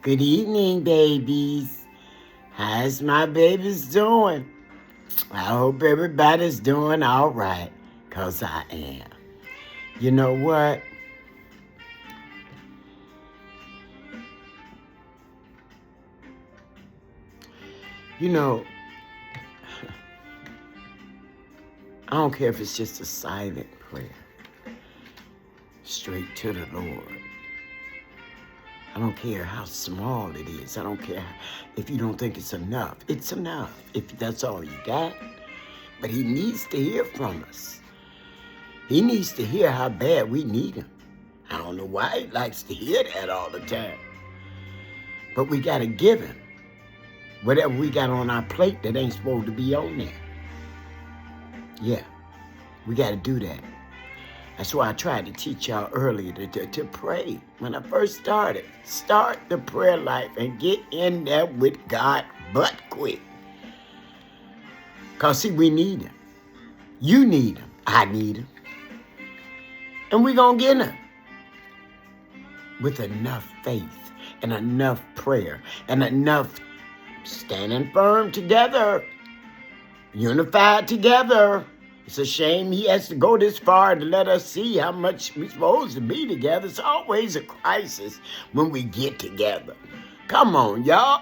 Good evening, babies. How's my babies doing? I hope everybody's doing all right, 'cause I am. You know what? You know, I don't care if it's just a silent prayer, straight to the Lord. I don't care how small it is. I don't care if you don't think it's enough. It's enough if that's all you got. But He needs to hear from us. He needs to hear how bad we need Him. I don't know why He likes to hear that all the time. But we got to give Him whatever we got on our plate that ain't supposed to be on there. Yeah, we got to do that. That's why I tried to teach y'all earlier to pray. When I first started, start the prayer life and get in there with God but quick. Because, see, we need Him. You need Him. I need Him. And we're going to get Him with enough faith and enough prayer and enough standing firm together, unified together. It's a shame He has to go this far to let us see how much we're supposed to be together. It's always a crisis when we get together. Come on, y'all.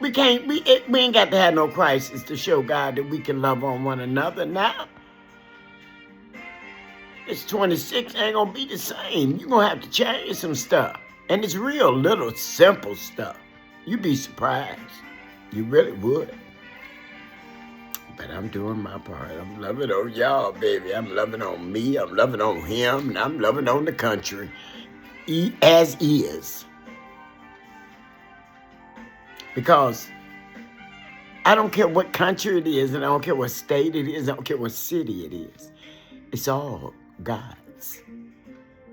We ain't got to have no crisis to show God that we can love on one another now. It's 26, ain't gonna be the same. You're gonna have to change some stuff. And it's real little simple stuff. You'd be surprised. You really would. But I'm doing my part. I'm loving on y'all, baby. I'm loving on me. I'm loving on him. And I'm loving on the country. As is. Because I don't care what country it is, and I don't care what state it is, I don't care what city it is. It's all God's.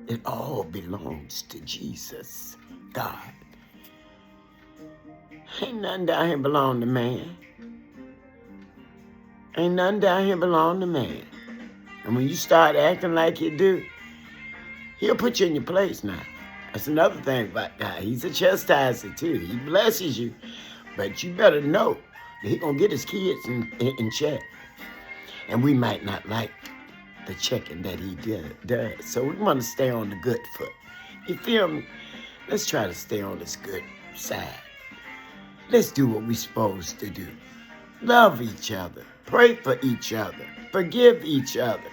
It all belongs to Jesus, God. Ain't nothing down here belong to man. Ain't nothing down here belong to man. And when you start acting like you do, He'll put you in your place now. That's another thing about God. He's a chastiser too. He blesses you. But you better know that He's going to get His kids in check. And we might not like the checking that He does. So we want to stay on the good foot. You feel me? Let's try to stay on this good side. Let's do what we're supposed to do. Love each other. Pray for each other. Forgive each other.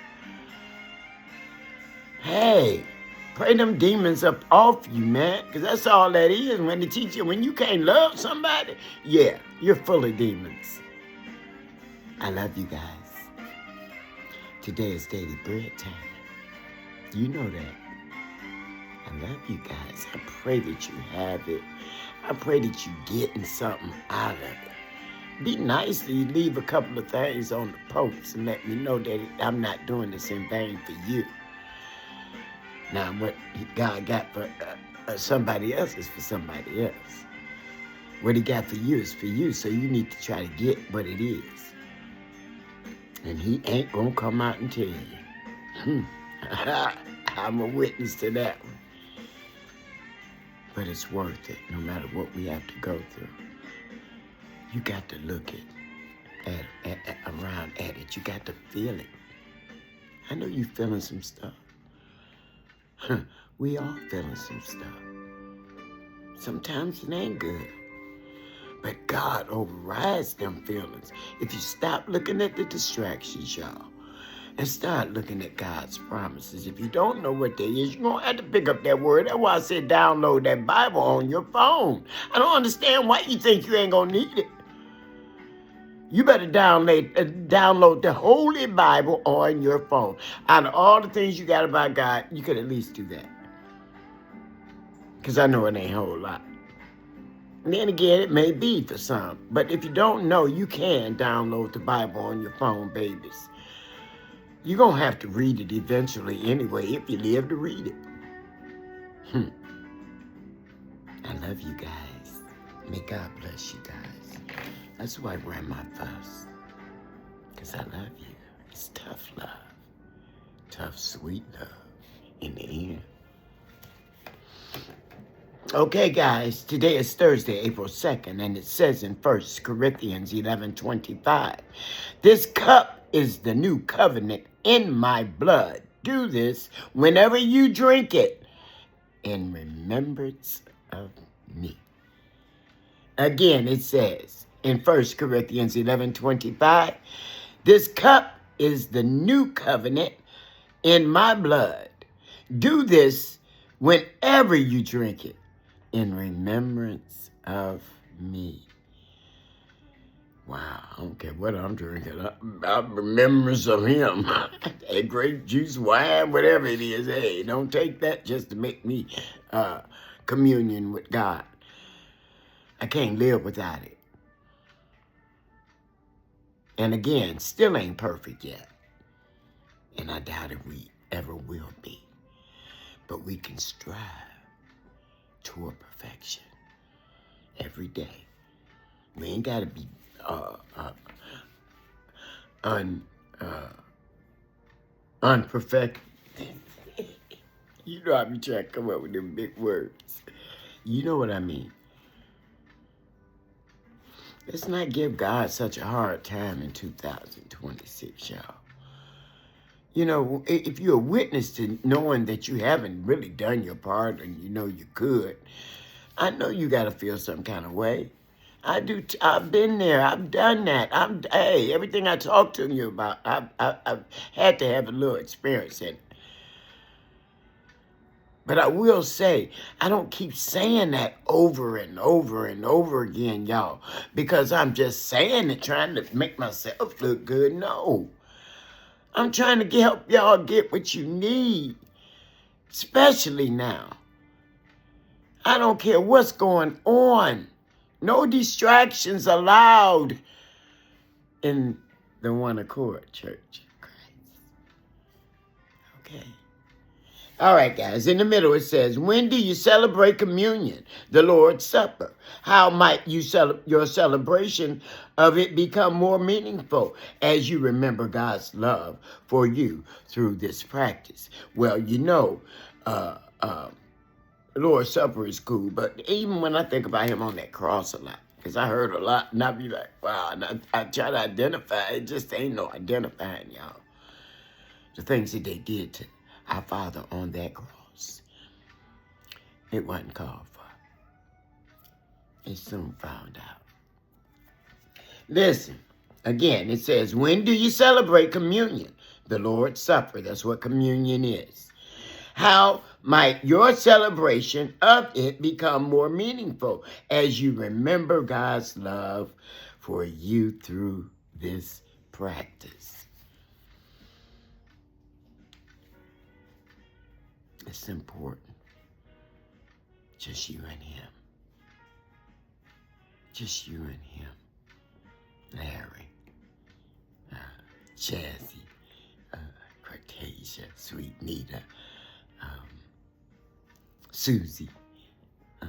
Hey, pray them demons up off you, man. Because that's all that is when they teach you. When you can't love somebody, yeah, you're full of demons. I love you guys. Today is Daily Bread time. You know that. I love you guys. I pray that you have it. I pray that you're getting something out of it. Be nice to leave a couple of things on the post and let me know that I'm not doing this in vain for you. Now, what God got for somebody else is for somebody else. What He got for you is for you, so you need to try to get what it is. And He ain't gonna come out and tell you. I'm a witness to that one. But it's worth it, no matter what we have to go through. You got to look around at it. You got to feel it. I know you feeling some stuff. We all feeling some stuff. Sometimes it ain't good. But God overrides them feelings. If you stop looking at the distractions, y'all, and start looking at God's promises. If you don't know what they is, you're going to have to pick up that word. That's why I said download that Bible on your phone. I don't understand why you think you ain't going to need it. You better download the Holy Bible on your phone. Out of all the things you got about God, you could at least do that. Because I know it ain't a whole lot. And then again, it may be for some. But if you don't know, you can download the Bible on your phone, babies. You're going to have to read it eventually anyway, if you live to read it. I love you guys. May God bless you guys. That's why Grandma fuss. Because I love you. It's tough love. Tough, sweet love in the end. Okay, guys, today is Thursday, April 2nd, and it says in 1 Corinthians 11:25, this cup is the new covenant in my blood. Do this whenever you drink it in remembrance of me. Again, it says in 1 Corinthians 11:25, this cup is the new covenant in my blood. Do this whenever you drink it in remembrance of me. Wow, I don't care what I'm drinking. I remembrance of him. Hey, grape juice, wine, whatever it is. Hey, don't take that just to make me communion with God. I can't live without it. And again, still ain't perfect yet. And I doubt if we ever will be. But we can strive toward perfection every day. We ain't got to be unperfected. You know I be trying to come up with them big words. You know what I mean. Let's not give God such a hard time in 2026, y'all. You know, if you're a witness to knowing that you haven't really done your part and you know you could, I know you got to feel some kind of way. I do. I've been there. I've done that. Hey, everything I talked to you about, I've had to have a little experience in it. But I will say, I don't keep saying that over and over and over again, y'all, because I'm just saying it, trying to make myself look good. No. I'm trying to help y'all get what you need, especially now. I don't care what's going on. No distractions allowed in the One Accord Church of Christ. Okay. All right, guys. In the middle, it says, when do you celebrate communion, the Lord's Supper? How might your celebration of it become more meaningful as you remember God's love for you through this practice? Well, you know, the Lord's Supper is cool, but even when I think about him on that cross a lot, because I heard a lot, and I be like, wow, and I try to identify, it just ain't no identifying, y'all. The things that they did to our Father on that cross. It wasn't called for. It soon found out. Listen, again, it says, when do you celebrate communion? The Lord's Supper. That's what communion is. How might your celebration of it become more meaningful as you remember God's love for you through this practice? It's important. Just you and him. Just you and him. Larry, Jazzy, Cretasia, Sweet Nita, Susie. I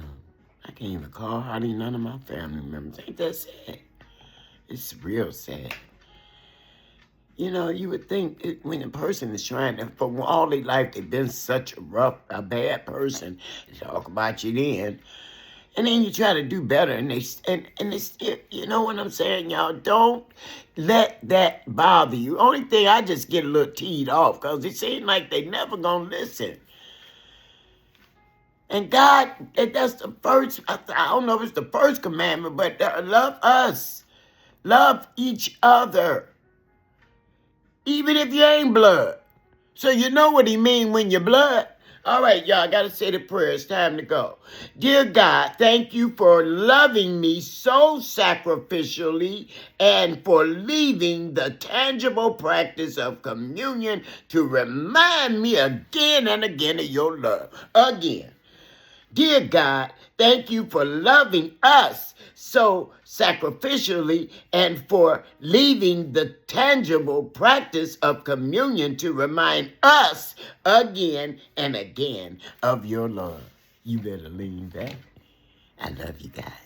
can't even call hardly none of my family members. Ain't that sad? It's real sad. You know, you would think when a person is trying to, for all their life, they've been such a bad person, they talk about you then. And then you try to do better, and they still, you know what I'm saying, y'all? Don't let that bother you. Only thing, I just get a little teed off, because it seems like they never gonna listen. And God, that's the first, I don't know if it's the first commandment, but love us. Love each other. Even if you ain't blood. So you know what he mean when you're blood. All right, y'all, I got to say the prayer. It's time to go. Dear God, thank you for loving me so sacrificially and for leaving the tangible practice of communion to remind me again and again of your love. Again. Dear God, thank you for loving us so sacrificially and for leaving the tangible practice of communion to remind us again and again of your love. You better lean back. I love you guys.